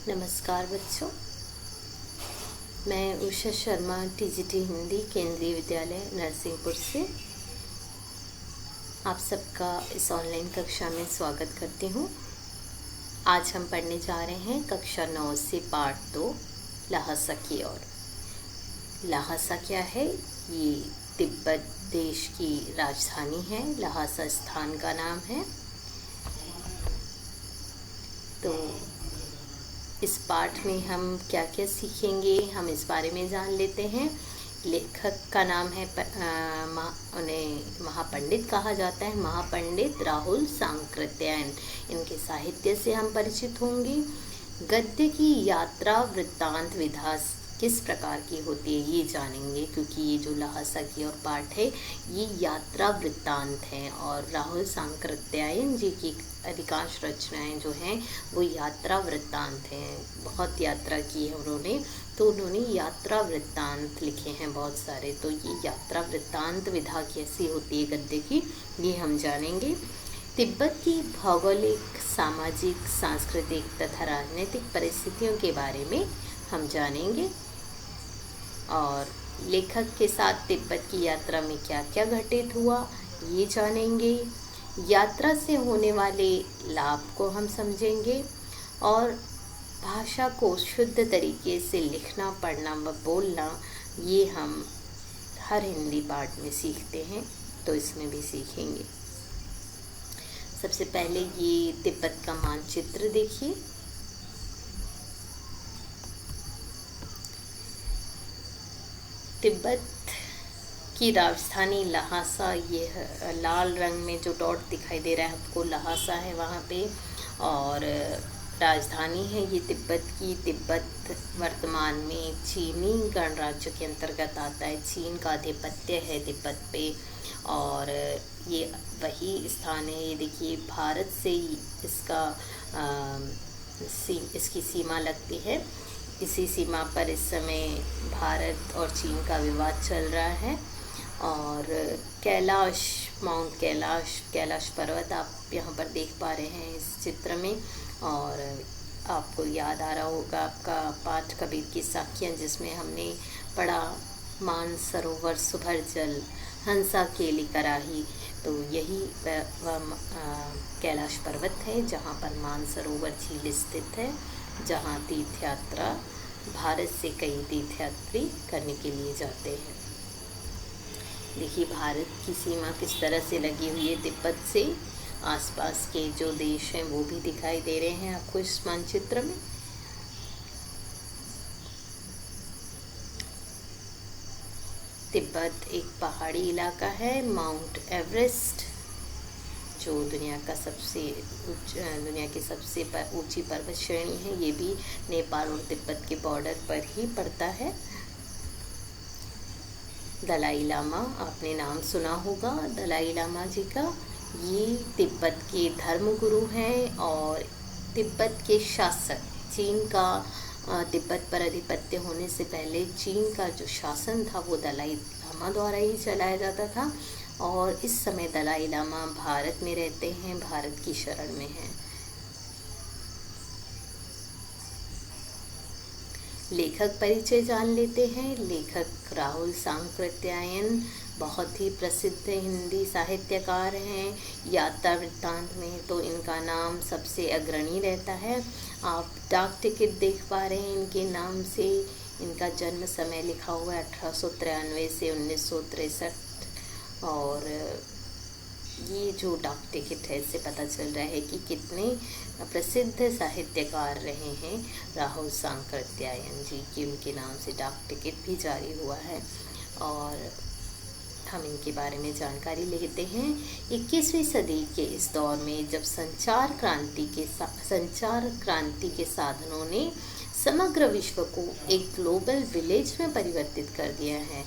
नमस्कार बच्चों, मैं उषा शर्मा टीजीटी हिंदी केंद्रीय विद्यालय नरसिंहपुर से आप सबका इस ऑनलाइन कक्षा में स्वागत करती हूँ। आज हम पढ़ने जा रहे हैं कक्षा 9 से पाठ 2 ल्हासा की ओर। ल्हासा क्या है? ये तिब्बत देश की राजधानी है। ल्हासा स्थान का नाम है। तो इस पाठ में हम क्या क्या सीखेंगे, हम इस बारे में जान लेते हैं। लेखक का नाम है उन्हें महापंडित कहा जाता है, महापंडित राहुल सांकृत्यायन। इनके साहित्य से हम परिचित होंगे। गद्य की यात्रा वृत्तांत विधा किस प्रकार की होती है ये जानेंगे, क्योंकि ये जो ल्हासा की ओर पाठ है ये यात्रा वृत्तांत है और राहुल सांकृत्यायन जी की अधिकांश रचनाएं जो हैं वो यात्रा वृत्तांत हैं। बहुत यात्रा की है उन्होंने, तो उन्होंने यात्रा वृत्तांत लिखे हैं बहुत सारे। तो ये यात्रा वृत्तांत विधा कैसी होती है गद्य की, ये हम जानेंगे। तिब्बत की भौगोलिक, सामाजिक, सांस्कृतिक तथा राजनीतिक परिस्थितियों के बारे में हम जानेंगे और लेखक के साथ तिब्बत की यात्रा में क्या क्या घटित हुआ ये जानेंगे। यात्रा से होने वाले लाभ को हम समझेंगे और भाषा को शुद्ध तरीके से लिखना, पढ़ना व बोलना ये हम हर हिंदी पाठ में सीखते हैं, तो इसमें भी सीखेंगे। सबसे पहले ये तिब्बत का मानचित्र देखिए। तिब्बत की राजधानी ल्हासा, ये लाल रंग में जो डॉट दिखाई दे रहा है आपको, ल्हासा है वहाँ पे। और राजधानी है ये तिब्बत की। तिब्बत वर्तमान में चीनी गणराज्य के अंतर्गत आता है। चीन का आधिपत्य है तिब्बत पे और ये वही स्थान है। ये देखिए भारत से इसकी सीमा लगती है। इसी सीमा पर इस समय भारत और चीन का विवाद चल रहा है। और माउंट कैलाश पर्वत आप यहाँ पर देख पा रहे हैं इस चित्र में। और आपको याद आ रहा होगा आपका पाठ कबीर की साखियाँ, जिसमें हमने पढ़ा मानसरोवर सुभर जल, हंसा केली कराही। तो यही कैलाश पर्वत है जहाँ पर मानसरोवर झील स्थित है, जहाँ तीर्थ यात्रा भारत से कई तीर्थयात्री करने के लिए जाते हैं। देखिए भारत की सीमा किस तरह से लगी हुई है तिब्बत से। आसपास के जो देश हैं वो भी दिखाई दे रहे हैं आपको इस मानचित्र में। तिब्बत एक पहाड़ी इलाका है। माउंट एवरेस्ट जो दुनिया की सबसे ऊंची पर्वत श्रेणी है, ये भी नेपाल और तिब्बत के बॉर्डर पर ही पड़ता है। दलाई लामा, आपने नाम सुना होगा दलाई लामा जी का। ये तिब्बत के धर्मगुरु हैं और तिब्बत के शासक। चीन का तिब्बत पर आधिपत्य होने से पहले चीन का जो शासन था वो दलाई लामा द्वारा ही चलाया जाता था और इस समय दलाई लामा भारत में रहते हैं, भारत की शरण में हैं। लेखक परिचय जान लेते हैं। लेखक राहुल सांकृत्यायन बहुत ही प्रसिद्ध हिंदी साहित्यकार हैं। यात्रा वृत्तांत में तो इनका नाम सबसे अग्रणी रहता है। आप डाक टिकट देख पा रहे हैं इनके नाम से। इनका जन्म समय लिखा हुआ है 1893 से 1963 और ये जो डाक टिकट है इससे पता चल रहा है कि कितने प्रसिद्ध साहित्यकार रहे हैं राहुल सांकृत्यायन जी की। उनके नाम से डाक टिकट भी जारी हुआ है और हम इनके बारे में जानकारी लेते हैं। 21वीं सदी के इस दौर में जब संचार क्रांति के साधनों ने समग्र विश्व को एक ग्लोबल विलेज में परिवर्तित कर दिया है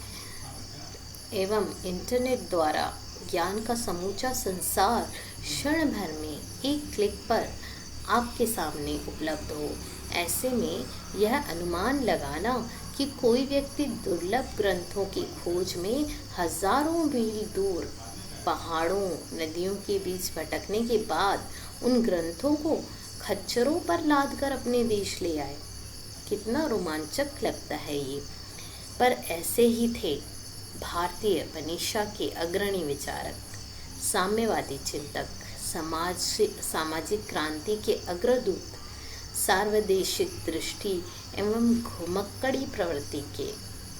एवं इंटरनेट द्वारा ज्ञान का समूचा संसार क्षण भर में एक क्लिक पर आपके सामने उपलब्ध हो, ऐसे में यह अनुमान लगाना कि कोई व्यक्ति दुर्लभ ग्रंथों की खोज में हजारों मील दूर पहाड़ों, नदियों के बीच भटकने के बाद उन ग्रंथों को खच्चरों पर लादकर अपने देश ले आए। कितना रोमांचक लगता है ये। पर ऐसे ही थे भारतीय बनिशा के अग्रणी विचारक, साम्यवादी चिंतक, सामाजिक क्रांति के अग्रदूत, सार्वदेशिक दृष्टि एवं घुमक्कड़ी प्रवृत्ति के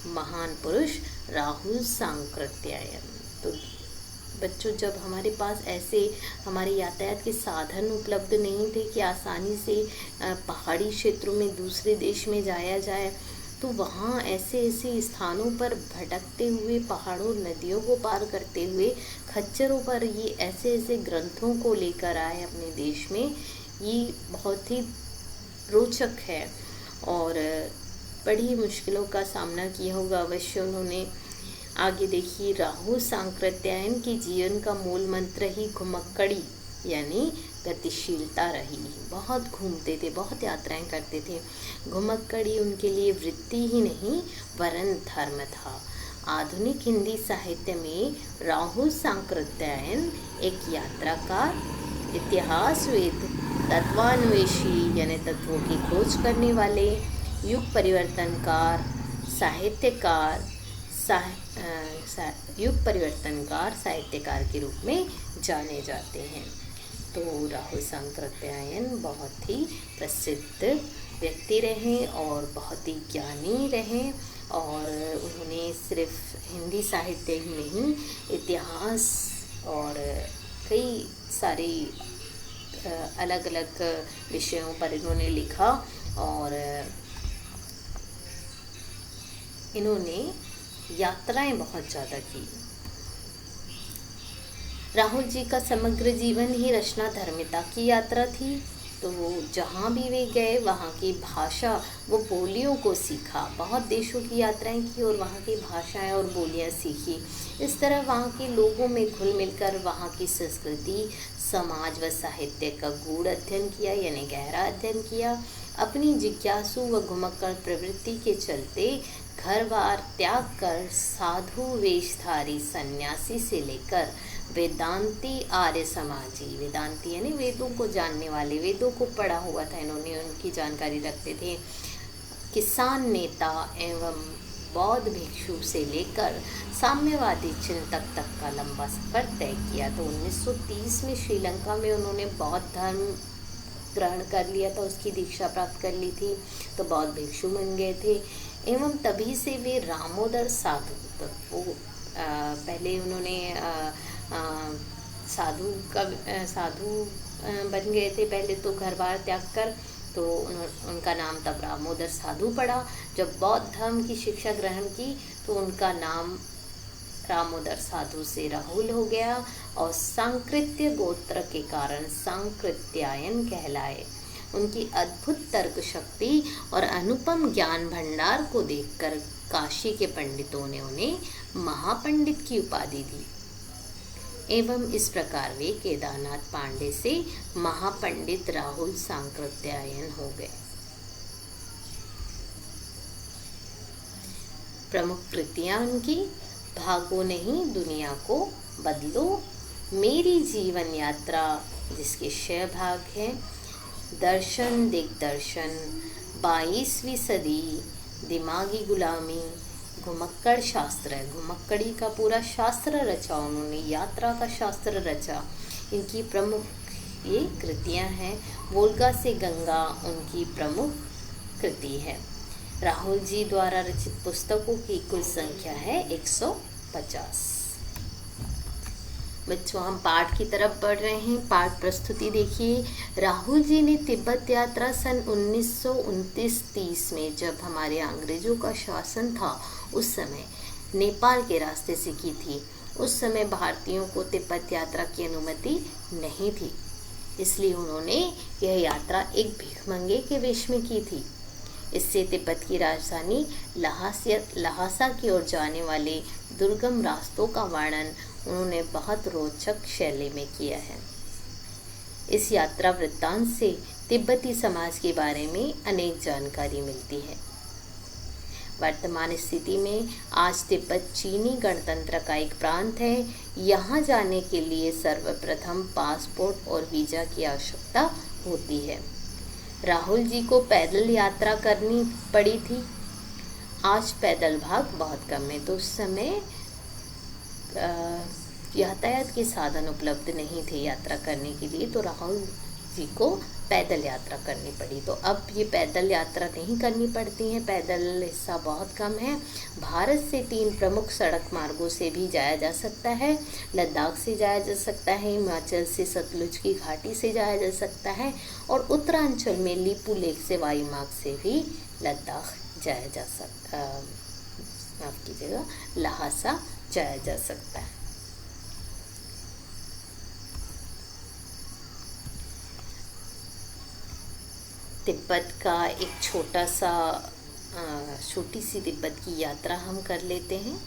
महान पुरुष राहुल सांकृत्यायन। तो बच्चों, जब हमारे पास ऐसे हमारे यातायात के साधन उपलब्ध नहीं थे कि आसानी से पहाड़ी क्षेत्रों में दूसरे देश में जाया जाए, तो वहाँ ऐसे ऐसे स्थानों पर भटकते हुए, पहाड़ों नदियों को पार करते हुए, खच्चरों पर ये ऐसे ऐसे ग्रंथों को लेकर आए अपने देश में। ये बहुत ही रोचक है और बड़ी मुश्किलों का सामना किया होगा अवश्य उन्होंने। आगे देखिए, राहुल सांकृत्यायन के जीवन का मूल मंत्र ही घुमक्कड़ी यानी गतिशीलता रही। बहुत घूमते थे, बहुत यात्राएं करते थे। घुमक्कड़ी उनके लिए वृत्ति ही नहीं वरन धर्म था। आधुनिक हिंदी साहित्य में राहुल सांकृत्यायन एक यात्राकार, इतिहासविद, तत्वान्वेषी यानी तत्वों की खोज करने वाले, युग परिवर्तनकार, साहित्यकार के रूप में जाने जाते हैं। तो राहुल सांकृत्यायन बहुत ही प्रसिद्ध व्यक्ति रहे और बहुत ही ज्ञानी रहे और उन्होंने सिर्फ हिंदी साहित्य ही नहीं, इतिहास और कई सारे अलग अलग विषयों पर इन्होंने लिखा और इन्होंने यात्राएं बहुत ज़्यादा की। राहुल जी का समग्र जीवन ही रचना धर्मिता की यात्रा थी। तो वो जहाँ भी वे गए वहाँ की भाषा वो बोलियों को सीखा। बहुत देशों की यात्राएं की और वहाँ की भाषाएं और बोलियाँ सीखी। इस तरह वहाँ के लोगों में घुल मिलकर वहाँ की संस्कृति, समाज व साहित्य का गूढ़ अध्ययन किया यानी गहरा अध्ययन किया। अपनी जिज्ञासु व घुमक्कड़ प्रवृत्ति के चलते घर बार त्याग कर साधु वेशधारी सन्यासी से लेकर वेदांती आर्य समाजी, वेदांती यानी वेदों को जानने वाले, वेदों को पढ़ा हुआ था इन्होंने, उनकी जानकारी रखते थे, किसान नेता एवं बौद्ध भिक्षु से लेकर साम्यवादी चिंतक तक का लंबा सफर तय किया। तो 1930 में श्रीलंका में उन्होंने बौद्ध धर्म ग्रहण कर लिया था, उसकी दीक्षा प्राप्त कर ली थी, तो बौद्ध भिक्षु बन गए थे एवं तभी से वे रामोदर साधु, तो वो पहले उन्होंने साधु बन गए थे पहले तो घर बार त्याग कर, तो उनका नाम तब रामोदर साधु पड़ा। जब बौद्ध धर्म की शिक्षा ग्रहण की तो उनका नाम रामोदर साधु से राहुल हो गया और सांकृत्य गोत्र के कारण सांकृत्यायन कहलाए। उनकी अद्भुत तर्क शक्ति और अनुपम ज्ञान भंडार को देखकर काशी के पंडितों ने उन्हें महापंडित की उपाधि दी एवं इस प्रकार वे केदारनाथ पांडे से महापंडित राहुल सांकृत्यायन हो गए। प्रमुख कृतियां उनकी: भागो नहीं दुनिया को बदलो, मेरी जीवन यात्रा जिसके 6 भाग हैं, दर्शन दिग्दर्शन, 22वीं सदी, दिमागी गुलामी, घुमक्कड़ शास्त्र, घुमक्कड़ी का पूरा शास्त्र रचा उन्होंने, यात्रा का शास्त्र रचा। इनकी प्रमुख ये कृतियां हैं। वोल्गा से गंगा उनकी प्रमुख कृति है। राहुल जी द्वारा रचित पुस्तकों की कुल संख्या है 150। बच्चों, हम पाठ की तरफ बढ़ रहे हैं। पाठ प्रस्तुति देखिए। राहुल जी ने तिब्बत यात्रा सन 1929-30 में, जब हमारे अंग्रेजों का शासन था उस समय, नेपाल के रास्ते से की थी। उस समय भारतीयों को तिब्बत यात्रा की अनुमति नहीं थी, इसलिए उन्होंने यह यात्रा एक भिखमंगे के वेश में की थी। इससे तिब्बत की राजधानी लहासा की ओर जाने वाले दुर्गम रास्तों का वर्णन उन्होंने बहुत रोचक शैली में किया है। इस यात्रा वृत्तांत से तिब्बती समाज के बारे में अनेक जानकारी मिलती है। वर्तमान स्थिति में आज तिब्बत चीनी गणतंत्र का एक प्रांत है। यहाँ जाने के लिए सर्वप्रथम पासपोर्ट और वीज़ा की आवश्यकता होती है। राहुल जी को पैदल यात्रा करनी पड़ी थी। आज पैदल भाग बहुत कम है, तो उस समय यातायात के साधन उपलब्ध नहीं थे यात्रा करने के लिए, तो राहुल जी को पैदल यात्रा करनी पड़ी। तो अब ये पैदल यात्रा नहीं करनी पड़ती है, पैदल हिस्सा बहुत कम है। भारत से 3 प्रमुख सड़क मार्गों से भी जाया जा सकता है। लद्दाख से जाया जा सकता है, हिमाचल से सतलुज की घाटी से जाया जा सकता है, और उत्तरांचल में लीपू लेक से वायुमार्ग से भी लद्दाख जाया जा सकता, माफ कीजिएगा, लहासा जाया जा सकता है। तिब्बत का एक छोटी सी तिब्बत की यात्रा हम कर लेते हैं।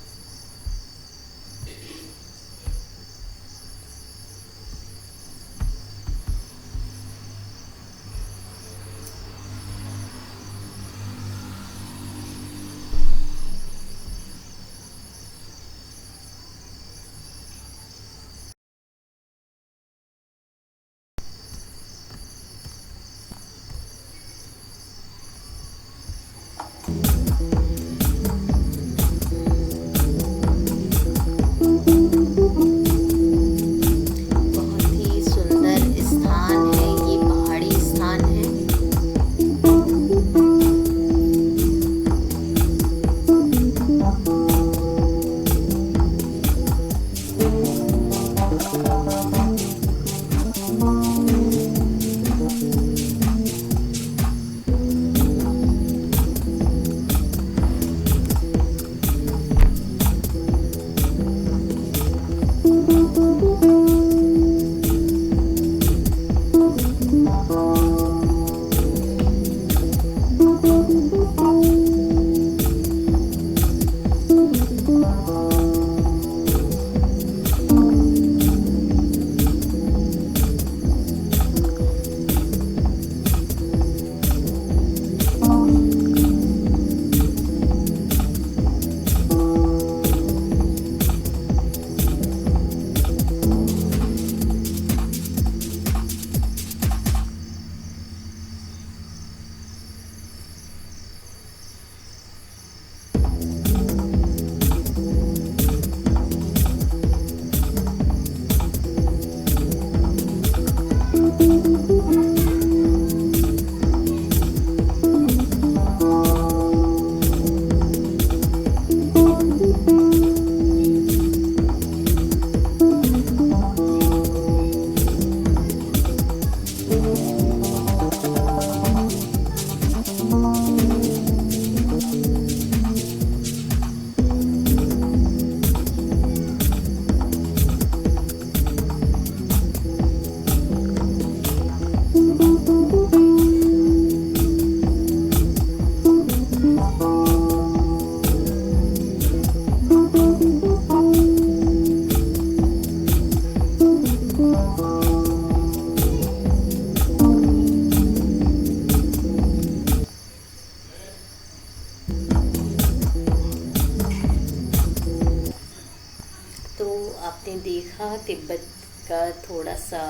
आपने देखा तिब्बत का थोड़ा सा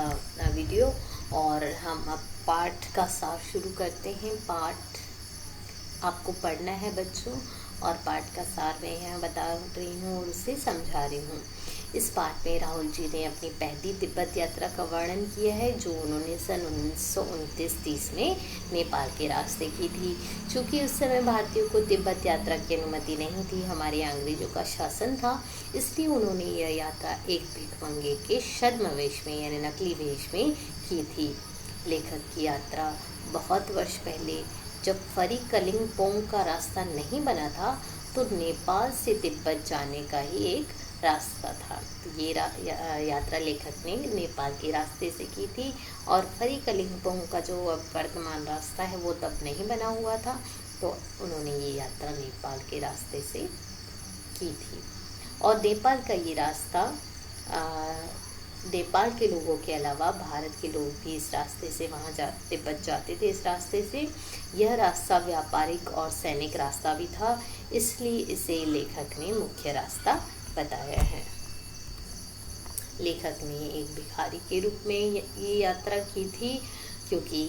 वीडियो, और हम अब पाठ का सार शुरू करते हैं। पाठ आपको पढ़ना है बच्चों, और पाठ का सार मैं यहाँ बता रही हूँ और उसे समझा रही हूँ। इस पाठ में राहुल जी ने अपनी पहली तिब्बत यात्रा का वर्णन किया है, जो उन्होंने सन 1929-30 में नेपाल के रास्ते की थी। चूँकि उस समय भारतीयों को तिब्बत यात्रा की अनुमति नहीं थी, हमारे अंग्रेजों का शासन था, इसलिए उन्होंने यह यात्रा एक भिखमंगे के छद्म में यानी नकली वेश में की थी। लेखक की यात्रा बहुत वर्ष पहले, जब फरी कलिंगपोंग का रास्ता नहीं बना था, तो नेपाल से तिब्बत जाने का ही एक रास्ता था। तो ये यात्रा लेखक ने नेपाल के रास्ते से की थी, और फरी कलिंगपोंग का जो अब वर्तमान रास्ता है वो तब नहीं बना हुआ था, तो उन्होंने ये यात्रा नेपाल के रास्ते से की थी। और नेपाल का ये रास्ता नेपाल के लोगों के अलावा भारत के लोग भी इस रास्ते से वहाँ तिब्बत जाते थे। इस रास्ते से यह रास्ता व्यापारिक और सैनिक रास्ता भी था, इसलिए इसे लेखक ने मुख्य रास्ता बताया है। लेखक ने एक भिखारी के रूप में ये यात्रा की थी, क्योंकि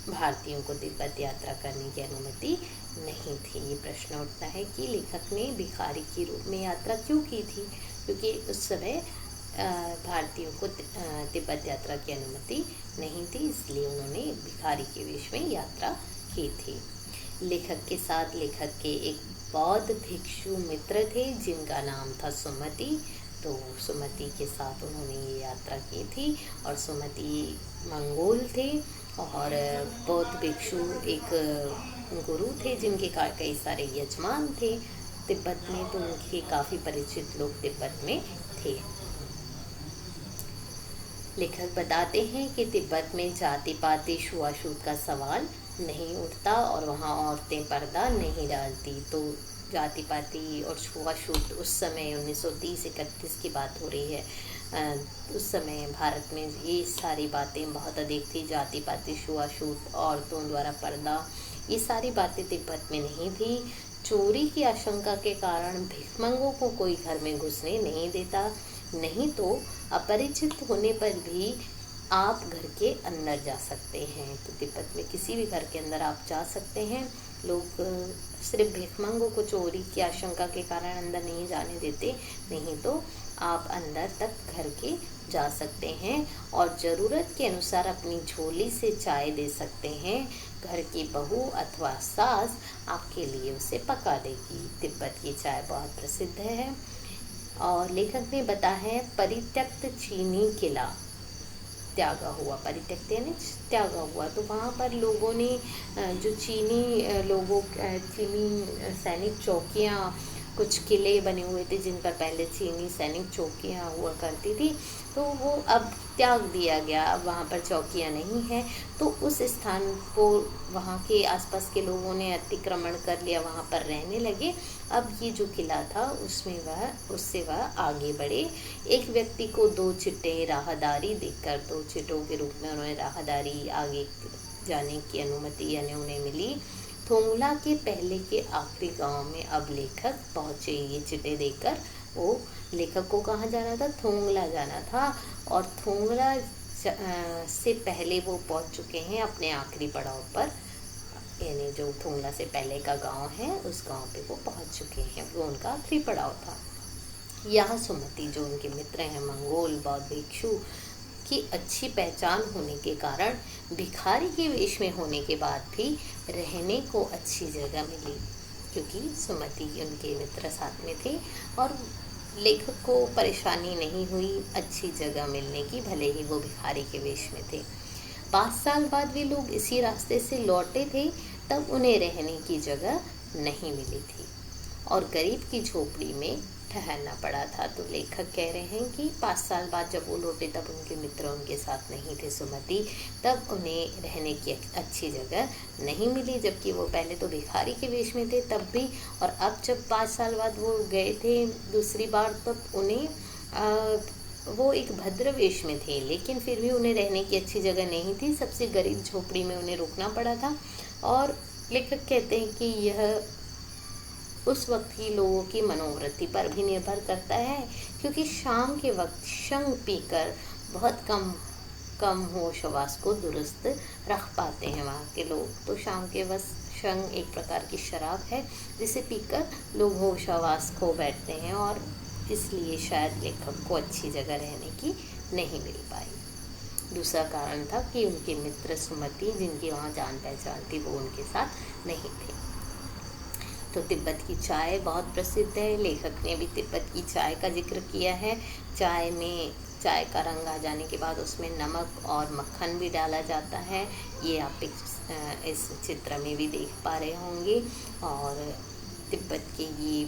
भारतीयों को तिब्बत यात्रा करने की अनुमति नहीं थी। ये प्रश्न उठता है कि लेखक ने भिखारी के रूप में यात्रा क्यों की थी, क्योंकि उस समय भारतीयों को तिब्बत यात्रा की अनुमति नहीं थी, इसलिए उन्होंने भिखारी के वेश में यात्रा की थी। लेखक के साथ लेखक के एक बौद्ध भिक्षु मित्र थे जिनका नाम था सुमति। तो सुमति के साथ उन्होंने ये यात्रा की थी और सुमति मंगोल थे और बौद्ध भिक्षु एक गुरु थे जिनके कई सारे यजमान थे तिब्बत में, तो उनके काफ़ी परिचित लोग तिब्बत में थे। लेखक बताते हैं कि तिब्बत में जाति पाति छुआछूत का सवाल नहीं उठता और वहाँ औरतें पर्दा नहीं डालती। तो जाति पाति और छुआछूत उस समय 1930-31 की बात हो रही है। उस समय भारत में ये सारी बातें बहुत अधिक थी। जाति पाति, छुआछूत, औरतों द्वारा पर्दा, ये सारी बातें तिब्बत में नहीं थी। चोरी की आशंका के कारण भिखमंगों को कोई घर में घुसने नहीं देता, नहीं तो अपरिचित होने पर भी आप घर के अंदर जा सकते हैं। तो तिब्बत में किसी भी घर के अंदर आप जा सकते हैं। लोग सिर्फ भिखमंगों को चोरी की आशंका के कारण अंदर नहीं जाने देते, नहीं तो आप अंदर तक घर के जा सकते हैं और ज़रूरत के अनुसार अपनी झोली से चाय दे सकते हैं। घर की बहू अथवा सास आपके लिए उसे पका देगी। तिब्बत की चाय बहुत प्रसिद्ध है। और लेखक ने बताया है परित्यक्त चीनी किला त्यागा हुआ, परित्यक्त यानी त्यागा हुआ। तो वहाँ पर लोगों ने जो चीनी सैनिक चौकियाँ, कुछ किले बने हुए थे जिन पर पहले चीनी सैनिक चौकियाँ हुआ करती थी, तो वो अब त्याग दिया गया, अब वहाँ पर चौकियाँ नहीं हैं। तो उस स्थान को वहाँ के आसपास के लोगों ने अतिक्रमण कर लिया, वहाँ पर रहने लगे। अब ये जो किला था उससे वह आगे बढ़े। एक व्यक्ति को 2 चिट्टे राहदारी देकर 2 चिट्टों के रूप में उन्होंने राहदारी आगे जाने की अनुमति यानी उन्हें मिली। थोंगला के पहले के आखिरी गांव में अब लेखक पहुँचे। ये चिट्टे देकर वो लेखक को कहाँ जाना था? थोंगला जाना था। और थोंगला से पहले वो पहुँच चुके हैं अपने आखिरी पड़ाव पर, यानी जो थोंगला से पहले का गांव है उस गांव पे वो पहुँच चुके हैं, वो उनका आखिरी पड़ाव था। यहाँ सुमति जो उनके मित्र हैं मंगोल बौद्ध भिक्षु की अच्छी पहचान होने के कारण भिखारी के वेश में होने के बाद भी रहने को अच्छी जगह मिली, क्योंकि सुमति उनके मित्र साथ में थे और लेखक को परेशानी नहीं हुई अच्छी जगह मिलने की, भले ही वो भिखारी के वेश में थे। 5 साल बाद वे लोग इसी रास्ते से लौटे थे, तब उन्हें रहने की जगह नहीं मिली थी और गरीब की झोपड़ी में ठहरना पड़ा था। तो लेखक कह रहे हैं कि 5 साल बाद जब वो लौटे तब उनके मित्र उनके साथ नहीं थे सुमति, तब उन्हें रहने की अच्छी जगह नहीं मिली, जबकि वो पहले तो भिखारी के वेश में थे तब भी, और अब जब 5 साल बाद वो गए थे दूसरी बार तब उन्हें वो एक भद्र वेश में थे, लेकिन फिर भी उन्हें रहने की अच्छी जगह नहीं थी। सबसे गरीब झोपड़ी में उन्हें रुकना पड़ा था। और लेखक कहते हैं कि यह उस वक्त की लोगों की मनोवृत्ति पर भी निर्भर करता है, क्योंकि शाम के वक्त शंख पीकर बहुत कम होश हवास को दुरुस्त रख पाते हैं वहाँ के लोग। तो शाम के वक्त शंख एक प्रकार की शराब है जिसे पीकर लोग होश हवास खो बैठते हैं, और इसलिए शायद लेखक को अच्छी जगह रहने की नहीं मिल पाई। दूसरा कारण था कि उनके मित्र सुमति जिनकी वहाँ जान पहचान थी वो उनके साथ नहीं थे। तो तिब्बत की चाय बहुत प्रसिद्ध है। लेखक ने भी तिब्बत की चाय का जिक्र किया है। चाय का रंग आ जाने के बाद उसमें नमक और मक्खन भी डाला जाता है। ये आप इस चित्र में भी देख पा रहे होंगे, और तिब्बत के ये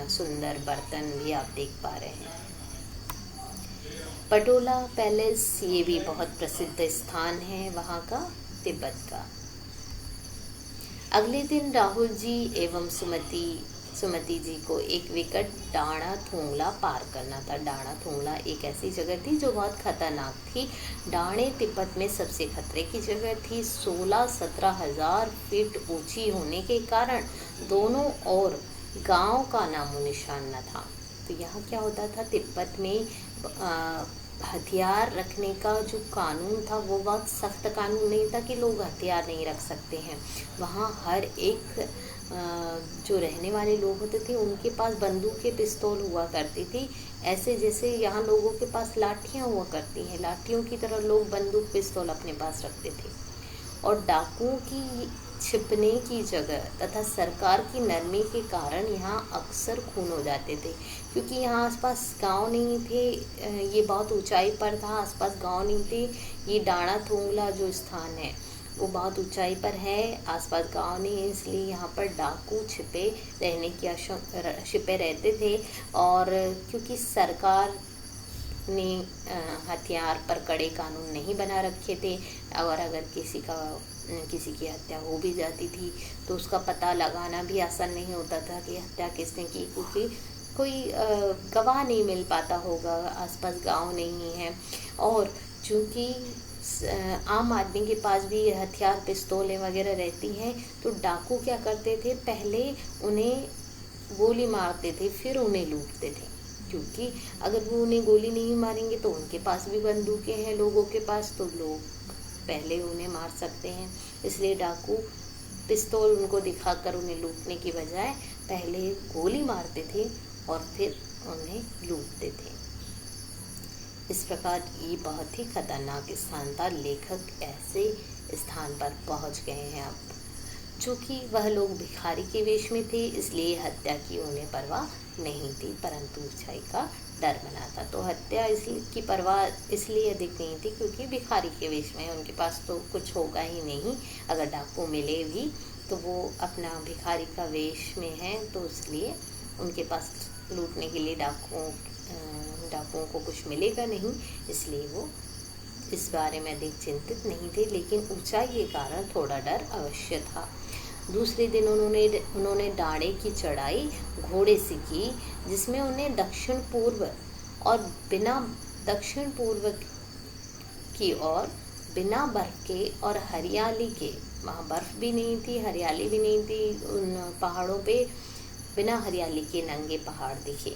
सुंदर बर्तन भी आप देख पा रहे हैं। पटोला पैलेस ये भी बहुत प्रसिद्ध स्थान है वहाँ का, तिब्बत का। अगले दिन राहुल जी एवं सुमति जी को एक विकट डाणा थोंगला पार करना था। डाणा थोंगला एक ऐसी जगह थी जो बहुत खतरनाक थी। डाणे तिब्बत में सबसे खतरे की जगह थी। 16-17 हज़ार फीट ऊंची होने के कारण दोनों ओर गांव का नामो निशान न था। तो यहाँ क्या होता था, तिब्बत में हथियार रखने का जो कानून था वो बहुत सख्त कानून नहीं था कि लोग हथियार नहीं रख सकते हैं। वहाँ हर एक जो रहने वाले लोग होते थे उनके पास बंदूकें पिस्तौल हुआ करती थी। ऐसे जैसे यहाँ लोगों के पास लाठियाँ हुआ करती हैं, लाठियों की तरह लोग बंदूक पिस्तौल अपने पास रखते थे। और डाकुओं की छिपने की जगह तथा सरकार की नरमी के कारण यहाँ अक्सर खून हो जाते थे, क्योंकि यहाँ आसपास गांव नहीं थे। ये बहुत ऊंचाई पर था, आसपास गांव नहीं थे। ये डाणा थोंगला जो स्थान है वो बहुत ऊंचाई पर है, आसपास गांव नहीं है, इसलिए यहाँ पर डाकू छिपे रहने की छिपे रहते थे। और क्योंकि सरकार ने हथियार पर कड़े कानून नहीं बना रखे थे, और अगर किसी की हत्या हो भी जाती थी तो उसका पता लगाना भी आसान नहीं होता था कि हत्या किसने की, क्योंकि कोई गवाह नहीं मिल पाता होगा, आसपास गांव नहीं है। और चूँकि आम आदमी के पास भी हथियार पिस्तौलें वगैरह रहती हैं, तो डाकू क्या करते थे, पहले उन्हें गोली मारते थे फिर उन्हें लूटते थे, क्योंकि अगर वो उन्हें गोली नहीं मारेंगे तो उनके पास भी बंदूकें हैं लोगों के पास, तो लोग पहले उन्हें मार सकते हैं। इसलिए डाकू पिस्तौल उनको दिखाकर उन्हें लूटने की बजाय पहले गोली मारते थे और फिर उन्हें लूटते थे। इस प्रकार ये बहुत ही खतरनाक स्थान था। लेखक ऐसे स्थान पर पहुंच गए हैं अब, चूँकि वह लोग भिखारी के वेश में थे, इसलिए हत्या की उन्हें परवाह नहीं थी, परंतु ऊंचाई का डर बना था। तो हत्या की परवाह इसलिए अधिक नहीं थी क्योंकि भिखारी के वेश में, उनके पास तो कुछ होगा ही नहीं। अगर डाकू मिले भी तो वो अपना भिखारी का वेश में हैं, तो इसलिए उनके पास लूटने के लिए डाकुओं को कुछ मिलेगा नहीं, इसलिए वो इस बारे में अधिक चिंतित नहीं थे। लेकिन ऊंचाई के कारण थोड़ा डर अवश्य था। दूसरे दिन उन्होंने डाणे की चढ़ाई घोड़े से की, जिसमें उन्हें दक्षिण पूर्व की ओर बिना बर्फ के और हरियाली के, वहाँ बर्फ भी नहीं थी, हरियाली भी नहीं थी, उन पहाड़ों पे बिना हरियाली के नंगे पहाड़ दिखे।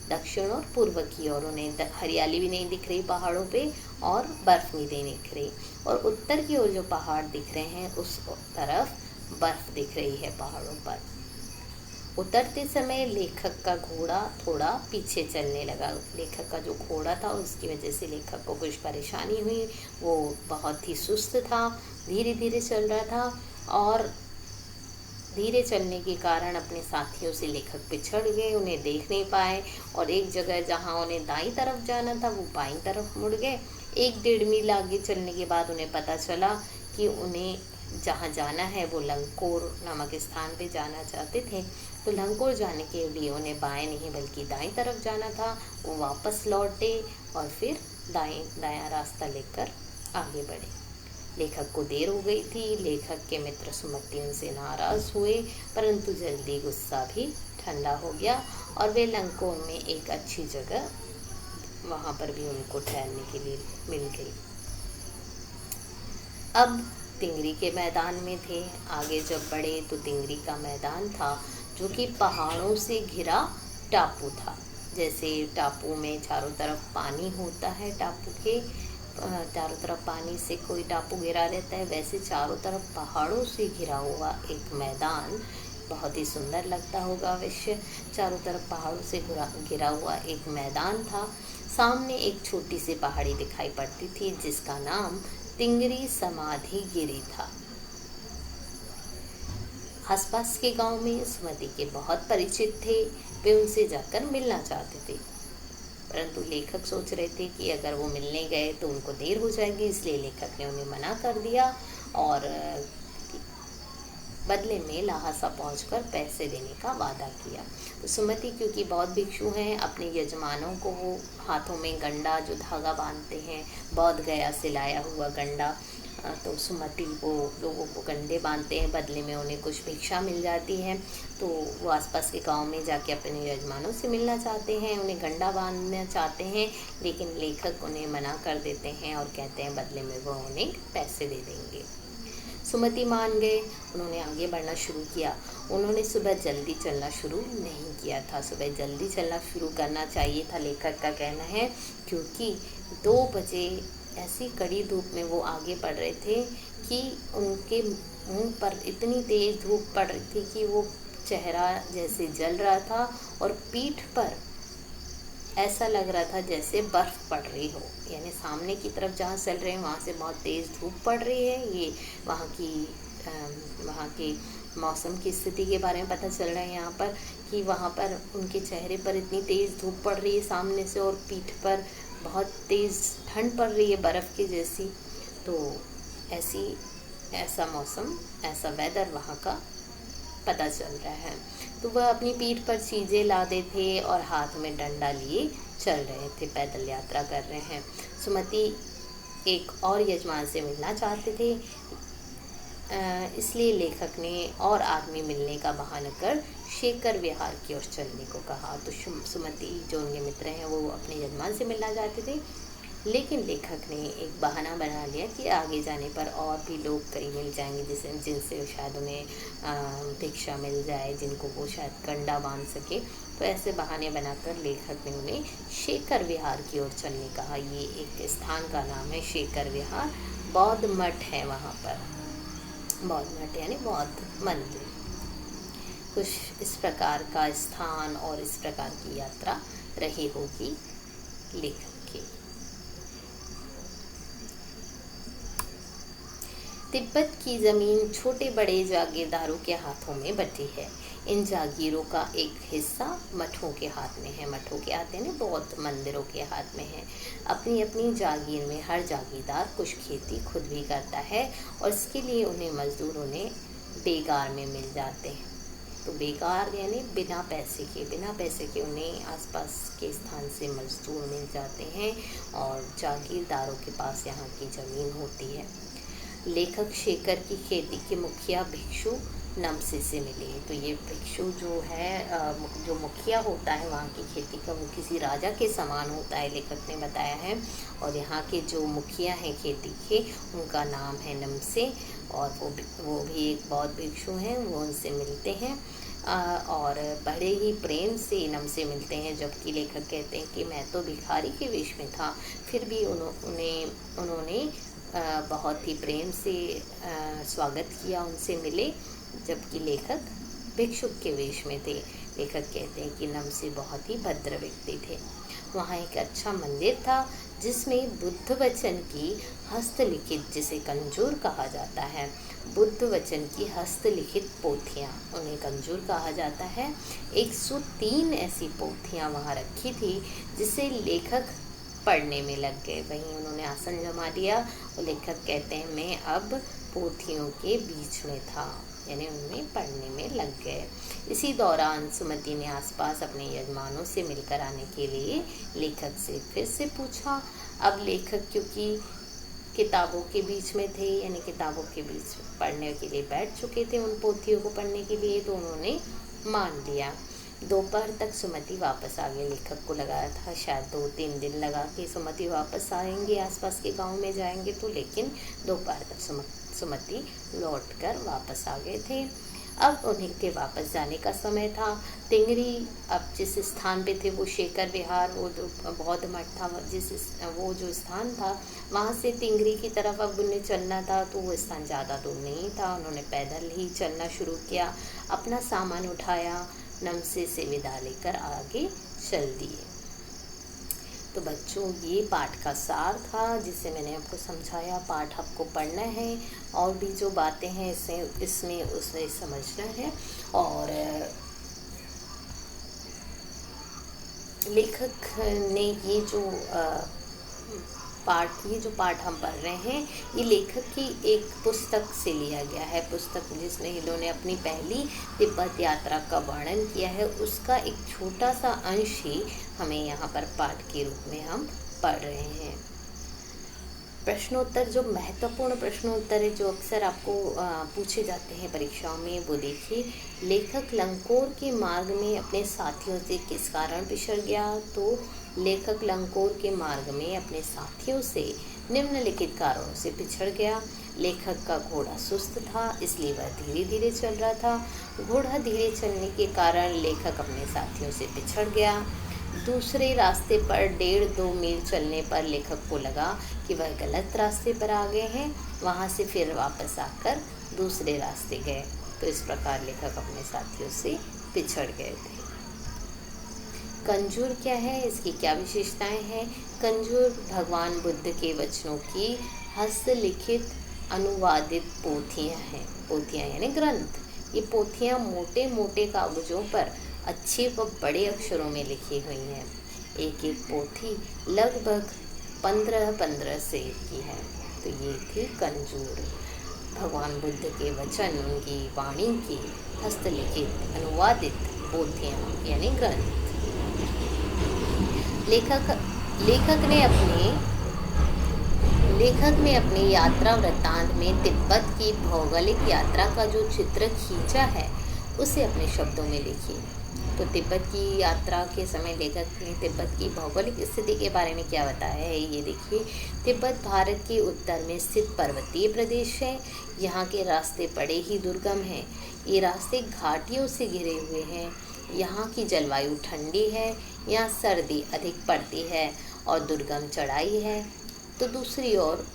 दक्षिण और पूर्व की ओर उन्हें हरियाली भी नहीं दिख रही पहाड़ों पे, और बर्फ भी नहीं दिख रही। और उत्तर की ओर जो पहाड़ दिख रहे हैं उस तरफ बर्फ दिख रही है पहाड़ों पर। उतरते समय लेखक का घोड़ा थोड़ा पीछे चलने लगा। लेखक का जो घोड़ा था उसकी वजह से लेखक को कुछ परेशानी हुई, वो बहुत ही सुस्त था, धीरे धीरे चल रहा था, और धीरे चलने के कारण अपने साथियों से लेखक पिछड़ गए, उन्हें देख नहीं पाए, और एक जगह जहां उन्हें दाईं तरफ जाना था वो बाईं तरफ मुड़ गए। 1-1.5 मील आगे चलने के बाद उन्हें पता चला कि उन्हें जहाँ जाना है वो लंकोर नामक स्थान पे जाना चाहते थे। तो लंकोर जाने के लिए उन्हें बाएं नहीं बल्कि दाईं तरफ जाना था। वो वापस लौटे और फिर दायां रास्ता लेकर आगे बढ़े। लेखक को देर हो गई थी। लेखक के मित्र सुमति उनसे नाराज हुए, परंतु जल्दी गुस्सा भी ठंडा हो गया और वे लंकोर में एक अच्छी जगह, वहाँ पर भी उनको ठहरने के लिए मिल गई। अब तिंगरी के मैदान में थे। आगे जब बढ़े तो तिंगरी का मैदान था, जो कि पहाड़ों से घिरा टापू था। जैसे टापू में चारों तरफ पानी होता है, टापू के चारों तरफ पानी से कोई टापू घिरा रहता है, वैसे चारों तरफ पहाड़ों से घिरा हुआ एक मैदान, बहुत ही सुंदर लगता होगा अवश्य। चारों तरफ पहाड़ों से घिरा हुआ एक मैदान था। सामने एक छोटी सी पहाड़ी दिखाई पड़ती थी जिसका नाम तिंगरी समाधि गिरी था। आसपास के गांव में सुमति के बहुत परिचित थे, वे उनसे जाकर मिलना चाहते थे, परंतु लेखक सोच रहे थे कि अगर वो मिलने गए तो उनको देर हो जाएगी, इसलिए लेखक ने उन्हें मना कर दिया और बदले में लहासा पहुंचकर पैसे देने का वादा किया। तो सुमति क्योंकि बहुत भिक्षु हैं, अपने यजमानों को वो हाथों में गंडा जो धागा बांधते हैं, बोध गया से लाया हुआ गंडा, तो सुमति वो लोगों को गंडे बांधते हैं, बदले में उन्हें कुछ भिक्षा मिल जाती है। तो वो आसपास के गांव में जाके अपने यजमानों से मिलना चाहते हैं, उन्हें गंडा बांधना चाहते हैं, लेकिन लेखक उन्हें मना कर देते हैं और कहते हैं बदले में वो उन्हें पैसे दे देंगे। सुमति मान गए, उन्होंने आगे बढ़ना शुरू किया। उन्होंने सुबह जल्दी चलना शुरू नहीं किया था। सुबह जल्दी चलना शुरू करना चाहिए था, लेखक का कहना है, क्योंकि 2 बजे ऐसी कड़ी धूप में वो आगे बढ़ रहे थे कि उनके मुंह पर इतनी तेज धूप पड़ रही थी कि वो चेहरा जैसे जल रहा था और पीठ पर ऐसा लग रहा था जैसे बर्फ़ पड़ रही हो। यानी सामने की तरफ जहाँ चल रहे हैं वहाँ से बहुत तेज़ धूप पड़ रही है। ये वहाँ के मौसम की स्थिति के बारे में पता चल रहा है यहाँ पर कि वहाँ पर उनके चेहरे पर इतनी तेज़ धूप पड़ रही है सामने से और पीठ पर बहुत तेज़ ठंड पड़ रही है बर्फ़ की जैसी। तो ऐसा मौसम, ऐसा वेदर वहाँ का पता चल रहा है। तो वह अपनी पीठ पर चीज़ें लादे थे और हाथ में डंडा लिए चल रहे थे, पैदल यात्रा कर रहे हैं। सुमति एक और यजमान से मिलना चाहते थे, इसलिए लेखक ने और आदमी मिलने का बहाना कर शेखर विहार की ओर चलने को कहा। तो सुमति जो उनके मित्र हैं वो अपने यजमान से मिलना चाहते थे, लेकिन लेखक ने एक बहाना बना लिया कि आगे जाने पर और भी लोग कई मिल जाएंगे जिनसे शायद उन्हें भिक्षा मिल जाए, जिनको वो शायद कंडा बांध सके। तो ऐसे बहाने बनाकर लेखक ने उन्हें शेखर विहार की ओर चलने कहा। ये एक स्थान का नाम है शेखर विहार, बौद्ध मठ है वहाँ पर। बौद्ध मठ यानी बौद्ध मंदिर। कुछ इस प्रकार का स्थान और इस प्रकार की यात्रा रही होगी लेखक की। तिब्बत की ज़मीन छोटे बड़े जागीरदारों के हाथों में बटी है। इन जागीरों का एक हिस्सा मठों के हाथ में है। मठों के हाथ यानी बौद्ध मंदिरों के हाथ में है। अपनी अपनी जागीर में हर जागीरदार कुछ खेती खुद भी करता है और इसके लिए उन्हें मजदूर उन्हें बेगार में मिल जाते हैं। तो बेगार यानी बिना पैसे के उन्हें आसपास के स्थान से मजदूर मिल जाते हैं और जागीरदारों के पास यहाँ की ज़मीन होती है। लेखक शेखर की खेती के मुखिया भिक्षु नमसे से मिले। तो ये भिक्षु जो है, जो मुखिया होता है वहाँ की खेती का, वो किसी राजा के समान होता है, लेखक ने बताया है। और यहाँ के जो मुखिया हैं खेती के, उनका नाम है नमसे और वो भी एक बौद्ध भिक्षु हैं। वो उनसे मिलते हैं और बड़े ही प्रेम से नमसे मिलते हैं, जबकि लेखक कहते हैं कि मैं तो भिखारी के वेश में था, फिर भी उन्होंने बहुत ही प्रेम से स्वागत किया, उनसे मिले, जबकि लेखक भिक्षुक के वेश में थे। लेखक कहते हैं कि नमसे बहुत ही भद्र व्यक्ति थे। वहाँ एक अच्छा मंदिर था जिसमें बुद्ध वचन की हस्तलिखित, जिसे कंजूर कहा जाता है, बुद्ध वचन की हस्तलिखित पोथियाँ, उन्हें कंजूर कहा जाता है, 103 ऐसी पोथियाँ वहाँ रखी थी जिसे लेखक पढ़ने में लग गए। वहीं उन्होंने आसन जमा दिया और लेखक कहते हैं मैं अब पोथियों के बीच में था, यानी उनमें पढ़ने में लग गए। इसी दौरान सुमति ने आसपास अपने यजमानों से मिलकर आने के लिए लेखक से फिर से पूछा। अब लेखक क्योंकि किताबों के बीच में थे, यानी किताबों के बीच पढ़ने के लिए बैठ चुके थे उन पोथियों को पढ़ने के लिए, तो उन्होंने मान लिया। दोपहर तक सुमति वापस आ गए। लेखक को लगा था शायद 2-3 दिन लगा कि सुमति वापस आएंगे, आसपास के गांव में जाएंगे, तो लेकिन दोपहर तक सुमति लौटकर वापस आ गए थे। अब उन्हीं के वापस जाने का समय था। तिंगरी अब जिस स्थान पे थे वो शेखर विहार, वो जो बौद्ध मठ था, वो जो स्थान था वहाँ से तिंगरी की तरफ अब उन्हें चलना था। तो वो स्थान ज़्यादा दूर नहीं था, उन्होंने पैदल ही चलना शुरू किया। अपना सामान उठाया, नमसे से विदा लेकर आगे चल दिए। तो बच्चों, ये पाठ का सार था जिसे मैंने आपको समझाया। पाठ आपको पढ़ना है और भी जो बातें हैं इसमें उसे समझना है। और लेखक ने ये जो पाठ हम पढ़ रहे हैं, ये लेखक की एक पुस्तक से लिया गया है। पुस्तक जिसमें इन्होंने अपनी पहली तिब्बत यात्रा का वर्णन किया है, उसका एक छोटा सा अंश ही हमें यहाँ पर पाठ के रूप में हम पढ़ रहे हैं। प्रश्नोत्तर, जो महत्वपूर्ण प्रश्नोत्तर है जो अक्सर आपको पूछे जाते हैं परीक्षाओं में, वो देखिए। लेखक लंकोर के मार्ग में अपने साथियों से किस कारण पिछड़ गया? तो लेखक लंकोर के मार्ग में अपने साथियों से निम्नलिखित कारणों से पिछड़ गया। लेखक का घोड़ा सुस्त था, इसलिए वह धीरे धीरे चल रहा था। घोड़ा धीरे चलने के कारण लेखक अपने साथियों से पिछड़ गया। दूसरे रास्ते पर 1.5-2 मील चलने पर लेखक को लगा कि वह गलत रास्ते पर आ गए हैं। वहाँ से फिर वापस आकर दूसरे रास्ते गए। तो इस प्रकार लेखक अपने साथियों से पिछड़ गए थे। कंजूर क्या है, इसकी क्या विशेषताएं हैं? कंजूर भगवान बुद्ध के वचनों की हस्तलिखित अनुवादित पोथियां हैं। पोथियां यानी ग्रंथ। ये पोथियां मोटे मोटे कागजों पर अच्छे व बड़े अक्षरों में लिखी हुई हैं। एक एक पोथी लगभग 15-15 सेर की है। तो ये थी कंजूर, भगवान बुद्ध के वचन, उनकी वाणी की हस्तलिखित अनुवादित पोथियां यानी ग्रंथ। लेखक ने अपने यात्रा वृत्तांत में तिब्बत की भौगोलिक यात्रा का जो चित्र खींचा है उसे अपने शब्दों में लिखिए। तो तिब्बत की यात्रा के समय लेखक ने तिब्बत की भौगोलिक स्थिति के बारे में क्या बताया है, ये देखिए। तिब्बत भारत के उत्तर में स्थित पर्वतीय प्रदेश है। यहाँ के रास्ते बड़े ही दुर्गम हैं। ये रास्ते घाटियों से घिरे हुए हैं। यहाँ की जलवायु ठंडी है। यहाँ सर्दी अधिक पड़ती है और दुर्गम चढ़ाई है। तो दूसरी ओर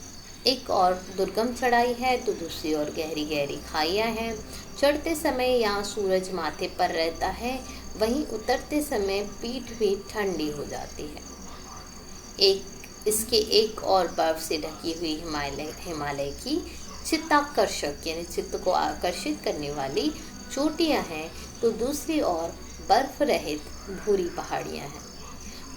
एक और दुर्गम चढ़ाई है, तो दूसरी ओर गहरी गहरी खाइयाँ हैं। चढ़ते समय यहाँ सूरज माथे पर रहता है, वहीं उतरते समय पीठ भी ठंडी हो जाती है। इसके एक और बर्फ से ढकी हुई हिमालय की चित्ताकर्षक यानी चित्त को आकर्षित करने वाली चोटियाँ हैं, तो दूसरी ओर बर्फ रहित भूरी पहाड़ियाँ हैं।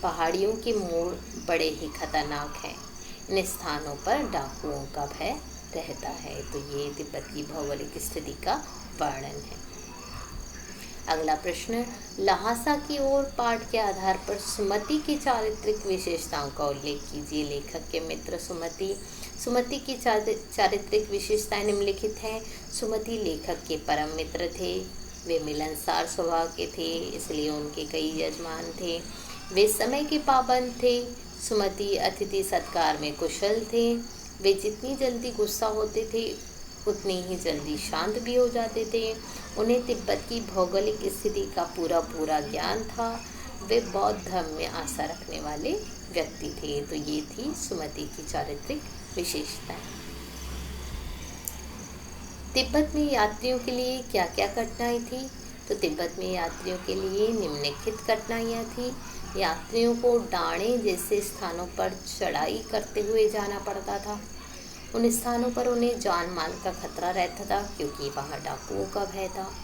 पहाड़ियों के मोड़ बड़े ही खतरनाक हैं। इन स्थानों पर डाकुओं का भय रहता है। तो ये तिब्बत की भौगोलिक स्थिति का वर्णन है। अगला प्रश्न, ल्हासा की ओर पाठ के आधार पर सुमति की चारित्रिक विशेषताओं का उल्लेख कीजिए। लेखक के मित्र सुमति की चारित्रिक विशेषताएं निम्नलिखित हैं। सुमति लेखक के परम मित्र थे। वे मिलनसार स्वभाव के थे, इसलिए उनके कई यजमान थे। वे समय के पाबंद थे। सुमति अतिथि सत्कार में कुशल थे। वे जितनी जल्दी गुस्सा होते थे उतनी ही जल्दी शांत भी हो जाते थे। उन्हें तिब्बत की भौगोलिक स्थिति का पूरा ज्ञान था। वे बौद्ध धर्म में आस्था रखने वाले व्यक्ति थे। तो ये थी सुमति की चारित्रिक विशेषताएं। तिब्बत में यात्रियों के लिए क्या क्या कठिनाई थी? तो तिब्बत में यात्रियों के लिए निम्नलिखित कठिनाइयाँ थी। यात्रियों को डाणे जैसे स्थानों पर चढ़ाई करते हुए जाना पड़ता था। उन स्थानों पर उन्हें जान माल का खतरा रहता था, क्योंकि वहाँ डाकुओं का भय था।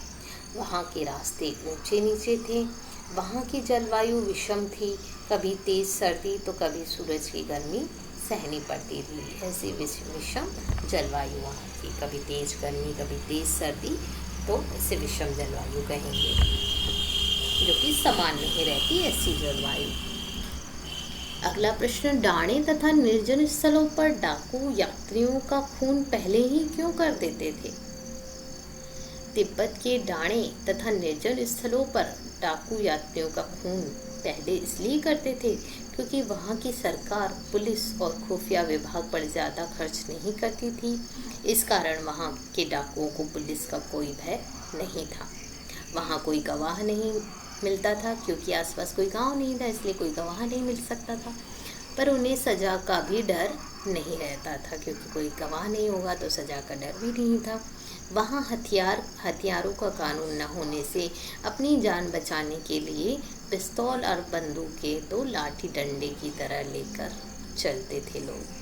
वहाँ के रास्ते ऊंचे नीचे थे। वहाँ की जलवायु विषम थी, कभी तेज सर्दी तो कभी सूरज की गर्मी सहनी पड़ती थी। ऐसी विषम जलवायु वहाँ की, कभी तेज गर्मी कभी तेज सर्दी, तो इसे विषम जलवायु कहेंगे, जो कि समान नहीं रहती ऐसी जलवायु। अगला प्रश्न, डाणे तथा निर्जन स्थलों पर डाकू यात्रियों का खून पहले ही क्यों कर देते थे? तिब्बत के डाणे तथा निर्जन स्थलों पर डाकू यात्रियों का खून पहले इसलिए करते थे क्योंकि वहाँ की सरकार पुलिस और खुफिया विभाग पर ज़्यादा खर्च नहीं करती थी। इस कारण वहाँ के डाकुओं को पुलिस का कोई भय नहीं था। वहाँ कोई गवाह नहीं मिलता था, क्योंकि आसपास कोई गांव नहीं था, इसलिए कोई गवाह नहीं मिल सकता था। पर उन्हें सज़ा का भी डर नहीं रहता था, क्योंकि कोई गवाह नहीं होगा तो सज़ा का डर भी नहीं था। वहाँ हथियारों का कानून न होने से अपनी जान बचाने के लिए पिस्तौल और बंदूकें तो लाठी डंडे की तरह लेकर चलते थे लोग।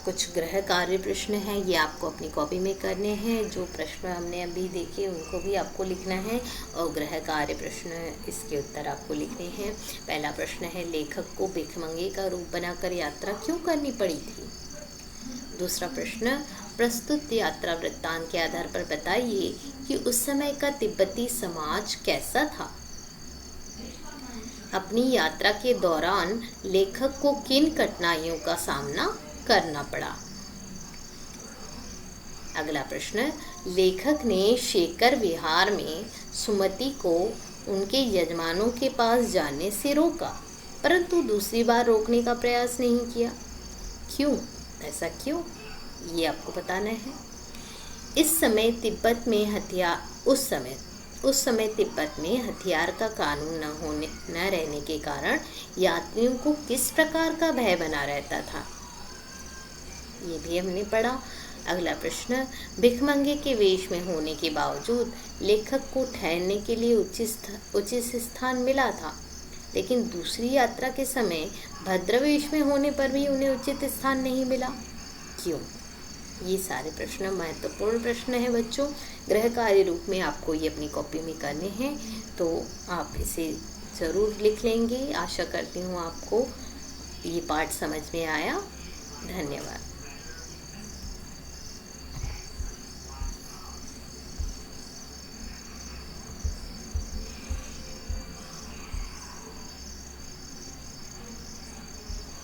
कुछ गृह कार्य प्रश्न हैं, ये आपको अपनी कॉपी में करने हैं। जो प्रश्न हमने अभी देखे उनको भी आपको लिखना है, और गृह कार्य प्रश्न इसके उत्तर आपको लिखने हैं। पहला प्रश्न है, लेखक को भिखमंगे का रूप बनाकर यात्रा क्यों करनी पड़ी थी? दूसरा प्रश्न, प्रस्तुत यात्रा वृत्तांत के आधार पर बताइए कि उस समय का तिब्बती समाज कैसा था। अपनी यात्रा के दौरान लेखक को किन कठिनाइयों का सामना करना पड़ा? अगला प्रश्न, लेखक ने शेखर विहार में सुमति को उनके यजमानों के पास जाने से रोका, परंतु दूसरी बार रोकने का प्रयास नहीं किया। क्यों? ऐसा क्यों, ये आपको बताना है। उस समय उस समय तिब्बत में हथियार का कानून न रहने के कारण यात्रियों को किस प्रकार का भय बना रहता था, ये भी हमने पढ़ा। अगला प्रश्न, भिखमंगे के वेश में होने के बावजूद लेखक को ठहरने के लिए उचित स्थान मिला था, लेकिन दूसरी यात्रा के समय भद्रवेश में होने पर भी उन्हें उचित स्थान नहीं मिला, क्यों? ये सारे प्रश्न महत्वपूर्ण प्रश्न हैं बच्चों। गृह कार्य रूप में आपको ये अपनी कॉपी में करने हैं, तो आप इसे ज़रूर लिख लेंगे। आशा करती हूँ आपको ये पाठ समझ में आया। धन्यवाद।